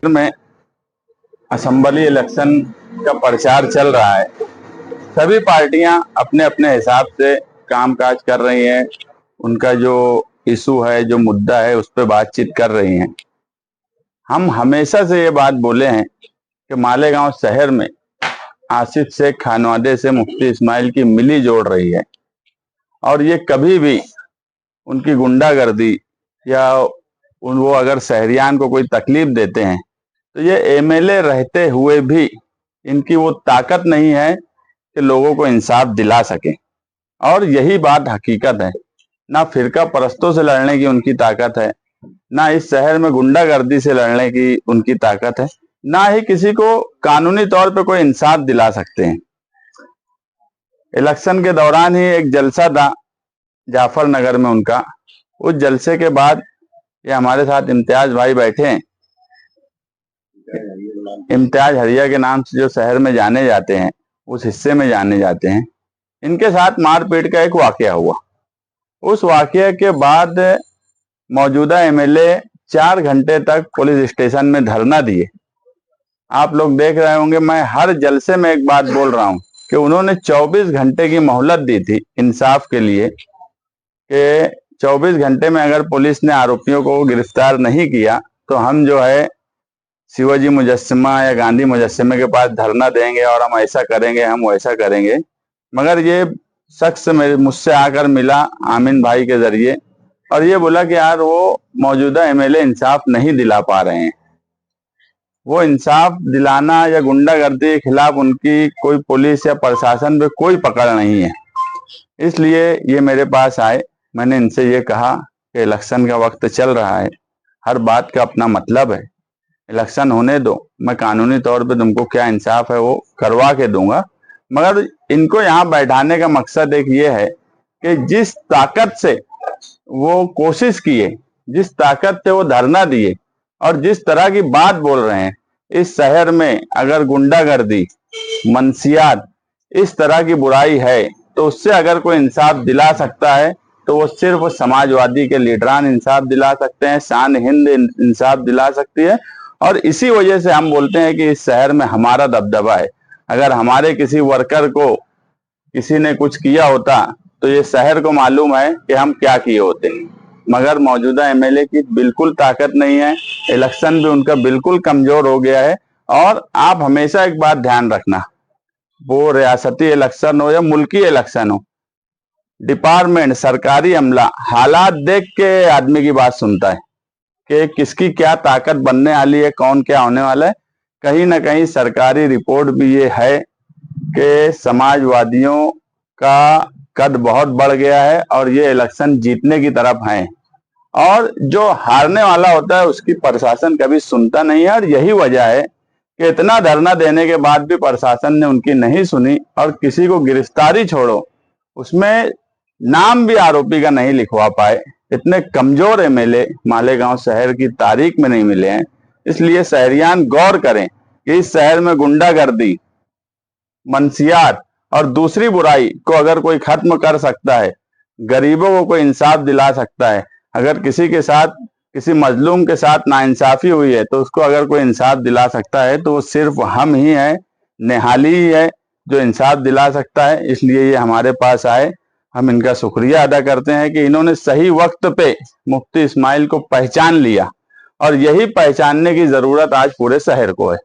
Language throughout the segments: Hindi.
में असेंबली इलेक्शन का प्रचार चल रहा है। सभी पार्टियां अपने अपने हिसाब से कामकाज कर रही हैं। उनका जो इशू है, जो मुद्दा है, उस पर बातचीत कर रही हैं। हम हमेशा से ये बात बोले हैं कि मालेगांव शहर में आसिफ शेख खानवादे से मुफ्ती इस्माइल की मिली जोड़ रही है और ये कभी भी उनकी गुंडागर्दी या वो अगर शहरियान को कोई तकलीफ देते हैं तो ये एमएलए रहते हुए भी इनकी वो ताकत नहीं है कि लोगों को इंसाफ दिला सके। और यही बात हकीकत है। ना फिरका परस्तों से लड़ने की उनकी ताकत है, ना इस शहर में गुंडागर्दी से लड़ने की उनकी ताकत है, ना ही किसी को कानूनी तौर पे कोई इंसाफ दिला सकते हैं। इलेक्शन के दौरान ही एक जलसा था जाफर नगर में उनका। उस जलसे के बाद ये हमारे साथ इम्तियाज भाई बैठे हैं, इम्तियाज हरिया के नाम से जो शहर में जाने जाते हैं, उस हिस्से में जाने जाते हैं। इनके साथ मारपीट का एक वाकया हुआ। उस वाकये के बाद मौजूदा एमएलए 4 घंटे तक पुलिस स्टेशन में धरना दिए। आप लोग देख रहे होंगे, मैं हर जलसे में एक बात बोल रहा हूं कि उन्होंने 24 घंटे की मोहलत दी थी इंसाफ के लिए कि 24 घंटे में अगर पुलिस ने आरोपियों को गिरफ्तार नहीं किया तो हम जो है शिवाजी मुजस्समा या गांधी मुजस्समे के पास धरना देंगे और हम ऐसा करेंगे, हम वैसा करेंगे। मगर ये शख्स मुझसे आकर मिला आमिन भाई के जरिए और ये बोला कि यार वो मौजूदा एमएलए इंसाफ नहीं दिला पा रहे हैं। वो इंसाफ दिलाना या गुंडागर्दी के खिलाफ उनकी कोई पुलिस या प्रशासन पे कोई पकड़ नहीं है। इसलिए ये मेरे पास आए। मैंने इनसे ये कहा कि इलेक्शन का वक्त चल रहा है, हर बात का अपना मतलब है, इलेक्शन होने दो, मैं कानूनी तौर पे तुमको क्या इंसाफ है वो करवा के दूंगा। मगर इनको यहाँ बैठाने का मकसद एक ये है कि जिस ताकत से वो कोशिश किए, जिस ताकत से वो धरना दिए और जिस तरह की बात बोल रहे हैं, इस शहर में अगर गुंडागर्दी, मनसियात, इस तरह की बुराई है तो उससे अगर कोई इंसाफ दिला सकता है तो वो सिर्फ समाजवादी के लीडरान इंसाफ दिला सकते हैं, शान हिंद इंसाफ दिला सकती है। और इसी वजह से हम बोलते हैं कि इस शहर में हमारा दबदबा है। अगर हमारे किसी वर्कर को किसी ने कुछ किया होता तो ये शहर को मालूम है कि हम क्या किए होते। मगर मौजूदा एमएलए की बिल्कुल ताकत नहीं है, इलेक्शन भी उनका बिल्कुल कमजोर हो गया है। और आप हमेशा एक बात ध्यान रखना, वो रियासती इलेक्शन हो या मुल्की इलेक्शन हो, डिपार्टमेंट, सरकारी अमला हालात देख के आदमी की बात सुनता है कि किसकी क्या ताकत बनने वाली है, कौन क्या होने वाला है। कहीं ना कहीं सरकारी रिपोर्ट भी ये है कि समाजवादियों का कद बहुत बढ़ गया है और ये इलेक्शन जीतने की तरफ है। और जो हारने वाला होता है उसकी प्रशासन कभी सुनता नहीं है। और यही वजह है कि इतना धरना देने के बाद भी प्रशासन ने उनकी नहीं सुनी और किसी को गिरफ्तारी छोड़ो, उसमें नाम भी आरोपी का नहीं लिखवा पाए। इतने कमजोर एमएलए मालेगांव शहर की तारीख में नहीं मिले हैं। इसलिए शहरियान गौर करें कि इस शहर में गुंडागर्दी, मनसियात और दूसरी बुराई को अगर कोई खत्म कर सकता है, गरीबों को कोई इंसाफ दिला सकता है, अगर किसी के साथ, किसी मजलूम के साथ नाइंसाफी हुई है तो उसको अगर कोई इंसाफ दिला सकता है तो वो सिर्फ हम ही हैं, नेहाली ही है जो इंसाफ दिला सकता है। इसलिए ये हमारे पास आए। हम इनका शुक्रिया अदा करते हैं कि इन्होंने सही वक्त पे मुफ्ती इस्माइल को पहचान लिया और यही पहचानने की जरूरत आज पूरे शहर को है।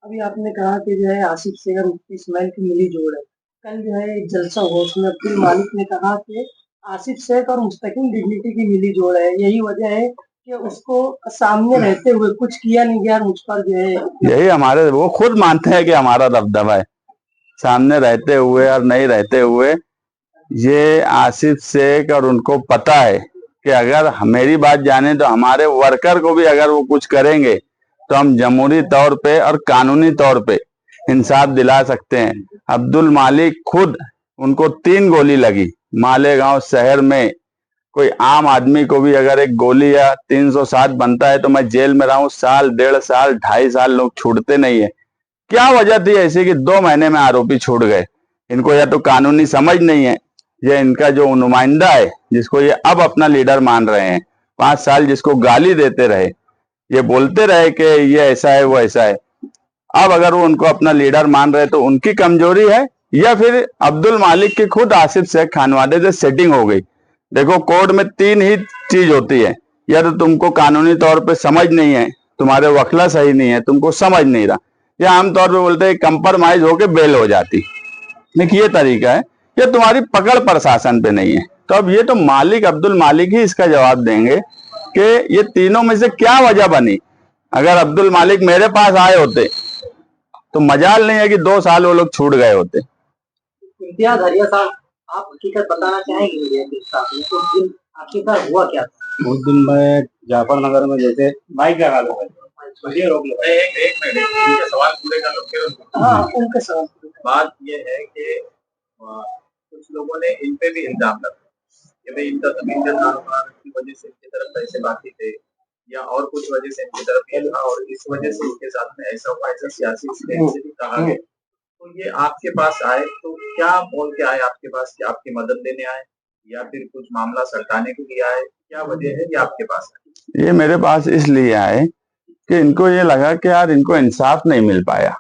अभी आपने कहा कि जो है आसिफ शेख और मुफ्ती इस्माइल की मिली जोड़ है। कल जो है एक जलसा हुआ, उसमें अब्दुल मालिक ने कहा कि आसिफ शेख और मुस्तकिम डिग्निटी की मिली जोड़ है, यही वजह है कि उसको सामने रहते हुए कुछ किया नहीं गया, मुझ पर जो है यही हमारे, वो खुद मानते हैं कि हमारा दबदबा है। सामने रहते हुए और नहीं रहते हुए, ये आसिफ शेख और उनको पता है कि अगर मेरी बात जाने तो हमारे वर्कर को भी अगर वो कुछ करेंगे तो हम जमहूरी तौर पे और कानूनी तौर पे इंसाफ दिला सकते हैं। अब्दुल मालिक खुद, उनको 3 गोली लगी मालेगांव शहर में। कोई आम आदमी को भी अगर एक गोली या 307 बनता है तो मैं जेल में रहूं साल, 1.5 साल, 2.5 साल, लोग छूटते नहीं है। क्या वजह थी ऐसी कि 2 महीने में आरोपी छूट गए? इनको या तो कानूनी समझ नहीं है, ये इनका जो नुमाइंदा है जिसको ये अब अपना लीडर मान रहे हैं, 5 साल जिसको गाली देते रहे, ये बोलते रहे कि ये ऐसा है वो ऐसा है। अब अगर वो उनको अपना लीडर मान रहे तो उनकी कमजोरी है, या फिर अब्दुल मालिक की खुद आसिफ शेख खानवाडे से सेटिंग हो गई। देखो, कोर्ट में 3 ही चीज होती है, या तो तुमको कानूनी तौर पे समझ नहीं है, तुम्हारे वकला सही नहीं है, तुमको समझ नहीं रहा, या आमतौर पे बोलते हैं कंप्रोमाइज होके बेल हो जाती। देखिए ये तरीका है, या तुम्हारी पकड़ प्रशासन पे नहीं है। तो अब ये तो मालिक, अब्दुल मालिक ही इसका जवाब देंगे कि ये तीनों में से क्या वजह बनी। अगर अब्दुल मालिक मेरे पास आए होते तो मजाल नहीं है कि 2 साल वो लोग छूट गए होते। इम्तियाज हरिया साहब, आप हकीकत बताना चाहेंगे मीडिया के साथ में, तो उस दिन आखिरकार हुआ क्या था? उस दिन मैं जाफर नगर में, जैसे माइक लगा लो, रोक लो, एक मिनट, उनके सवाल पूरे कर लो फिर हाँ, उनका सवाल। बात ये है कि कुछ लोगों ने इन पे भी इल्जाम लगाया कि भाई इनका जमीन का कारोबार की वजह से इनकी तरफ पैसे बाकी थे, या और कुछ वजह से इनकी तरफ ये था, और इस वजह से इनके साथ में ऐसा हुआ, ऐसा सियासी स्टैंड से भी कहा गया। तो ये आपके पास आए तो क्या बोल के आए आपके पास, कि आपकी मदद लेने आए, या फिर कुछ मामला सल्टाने के लिए आए? क्या वजह है कि आपके पास आए? ये मेरे पास इसलिए आए कि इनको ये लगा कि यार इनको इंसाफ नहीं मिल पाया।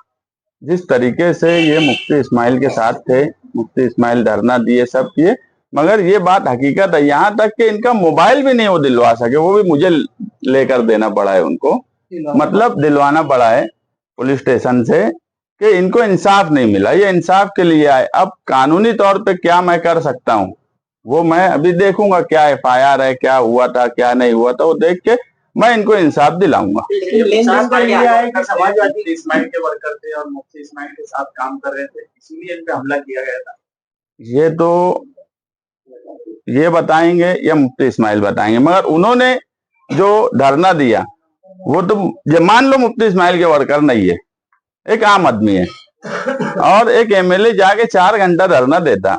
जिस तरीके से ये मुफ्ती इस्माइल के साथ थे, मुफ्ती इस्माइल धरना दिए, सब किए, मगर ये बात हकीकत है, यहाँ तक कि इनका मोबाइल भी नहीं वो दिलवा सके, वो भी मुझे लेकर देना पड़ा है उनको, मतलब दिलवाना पड़ा है पुलिस स्टेशन से, कि इनको इंसाफ नहीं मिला। ये इंसाफ के लिए आए। अब कानूनी तौर पे क्या मैं कर सकता हूँ वो मैं अभी देखूंगा, क्या FIR है, क्या हुआ था क्या नहीं हुआ था, वो देख के मैं इनको इंसाफ दिलाऊंगा। समाजवादी इस्माइल के वर्कर थे और मुफ्ती इस्माइल के साथ काम कर रहे थे, इसीलिए इन पे हमला किया गया था। ये तो ये बताएंगे या मुफ्ती इस्माइल बताएंगे, मगर उन्होंने जो धरना दिया वो तो, मान लो मुफ्ती इस्माइल के वर्कर नहीं है, एक आम आदमी है, और एक MLA जाके 4 घंटा धरना देता,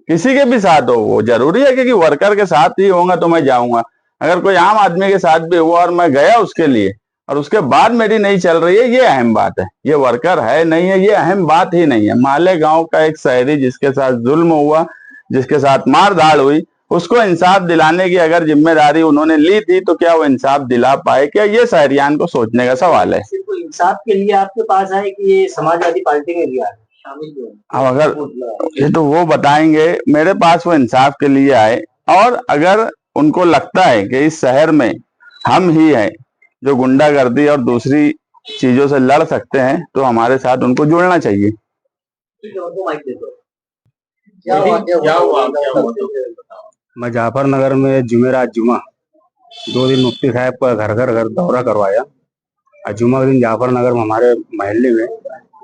किसी के भी साथ हो, वो जरूरी है कि वर्कर के साथ ही होगा तो मैं जाऊंगा। अगर कोई आम आदमी के साथ भी हुआ और मैं गया उसके लिए, और उसके बाद मेरी नहीं चल रही है, ये अहम बात है। ये वर्कर है नहीं है, ये अहम बात ही नहीं है। मालेगांव का एक शहरी जिसके साथ जुल्म हुआ, जिसके साथ मार धाड़ हुई, उसको इंसाफ दिलाने की अगर जिम्मेदारी उन्होंने ली थी तो क्या वो इंसाफ दिला पाए? क्या ये शहरियान को सोचने का सवाल है। सिर्फ इंसाफ के लिए आपके पास आए कि ये समाजवादी पार्टी में लिया शामिल? अब अगर ये तो वो बताएंगे, मेरे पास वो इंसाफ के लिए आए, और अगर उनको लगता है कि इस शहर में हम ही हैं जो गुंडागर्दी और दूसरी चीजों से लड़ सकते हैं, तो हमारे साथ उनको जुड़ना चाहिए। मैं जाफर नगर में जुमेरात जुमा 2 दिन मुफ्ती साहब का घर दौरा करवाया। और जुमा के दिन जाफर नगर में हमारे महल्ले में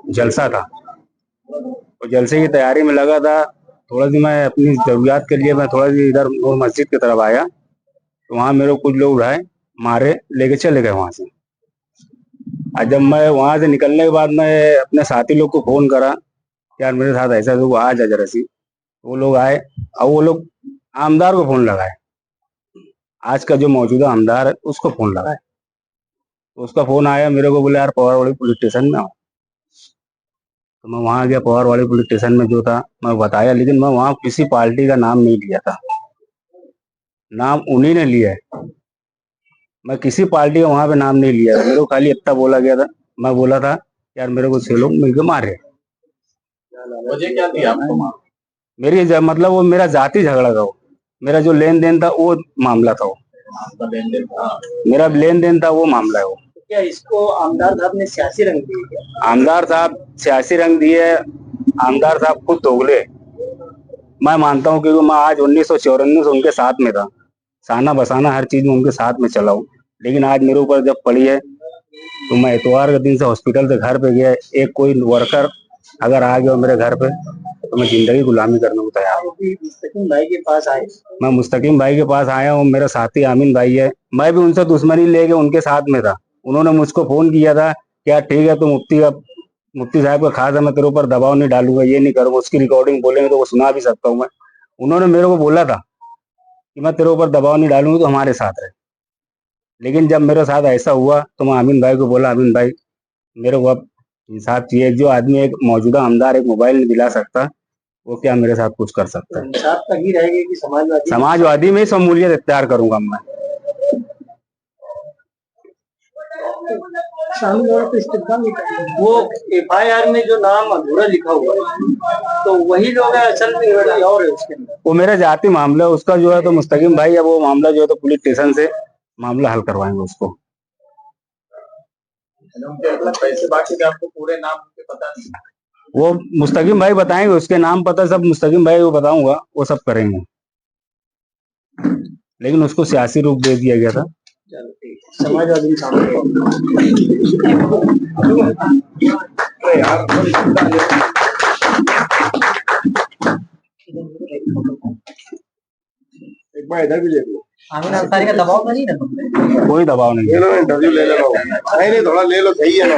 जलसा था, और जलसे की तैयारी में लगा था। थोड़ा सी मैं अपनी जरूरियात के लिए मैं थोड़ा सी इधर नूर मस्जिद की तरफ आया, तो वहाँ मेरे को कुछ लोग उठाए, मारे, लेके चले गए वहां से। और जब मैं वहां से निकलने के बाद मैं अपने साथी लोग को फोन करा, यार मेरे साथ ऐसा लोग आ जा जरा सी। वो लोग आए, और वो लोग आमदार को फोन लगाए, आज का जो मौजूदा आमदार है उसको फोन लगाए। तो उसका फोन आया मेरे को, बोले यार पवारवाड़ी पुलिस स्टेशन में आओ। तो मैं वहां गया, पवारवाड़ी पुलिस स्टेशन में जो था मैं बताया, लेकिन मैं वहां किसी पार्टी का नाम नहीं लिया था, नाम उन्हीं ने लिया है। मैं किसी पार्टी का वहां पे नाम नहीं लिया था, मेरे को खाली इतना बोला गया था। मैं बोला था यार मेरे को 6 लोग मिलकर मारे। वजह क्या थी आपको? मेरी मतलब वो मेरा जाति झगड़ा था, वो मेरा जो लेन देन था वो मामला था, वो मेरा लेन देन था, वो मामला है वो। क्या इसको आमदार साहब ने सियासी रंग दिए? आमदार साहब सियासी रंग दिए, आमदार साहब खुद दोगले। मैं मानता हूँ क्योंकि मैं आज 1994 से उनके साथ में था, साना बसाना हर चीज में उनके साथ में चला हूँ। लेकिन आज मेरे ऊपर जब पड़ी है तो मैं इतवार के दिन से हॉस्पिटल से घर पे गया, एक कोई वर्कर अगर आ गया मेरे घर पे तो मैं जिंदगी गुलामी करने को तैयार हूँ। मुस्तकीम भाई के पास आए? मैं मुस्तकीम भाई के पास आया हूँ, मेरा साथी आमीन भाई है, मैं भी उनसे दुश्मनी लेके उनके साथ में था। उन्होंने मुझको फोन किया था क्या ठीक है तो मुफ्ती साहब का खास है, मैं तेरे ऊपर दबाव नहीं डालूंगा, ये नहीं करूंगा। उसकी रिकॉर्डिंग बोलेंगे तो वो सुना भी सकता हूँ मैं। उन्होंने मेरे को बोला था कि मैं तेरे ऊपर दबाव नहीं डालूंगा, तो हमारे साथ रहे। लेकिन जब मेरे साथ ऐसा हुआ तो मैं आमीन भाई को बोला, आमीन भाई मेरे को अब इंसाफ चाहिए। जो आदमी एक मौजूदा आमदार एक मोबाइल नहीं दिला सकता, वो क्या मेरे साथ कुछ कर सकता है? इंसाफ तभी रहेगी कि समाजवादी में शमूलियत इख्तियार करूंगा मैं। शामिल और इस्तेमाल नहीं करेंगे। वो FIR में जो नाम अधूरा लिखा हुआ है तो वही लोग है, असल में लड़ाई और है उसके अंदर। वो मेरा जाति मामला है, उसका जो है तो मुस्तकीम भाई अब वो मामला जो है तो पुलिस स्टेशन से मामला हल करवाएंगे उसको। पैसे बाकी थे, आपको पूरे नाम के पता नहीं? वो मुस्तकीम भाई बताएंगे, उसके नाम पता सब मुस्तकीम भाई को बताऊंगा, वो सब करेंगे। लेकिन उसको सियासी रूप दे दिया गया था। चलो ठीक है, समाजवादी सामने एक बार इधर भी ले लो। आमिर अंसारी का दबाव तो नहीं ना तुम पे? कोई दबाव नहीं है। ले लो, इंटरव्यू ले लो। नहीं थोड़ा ले लो, सही है ना।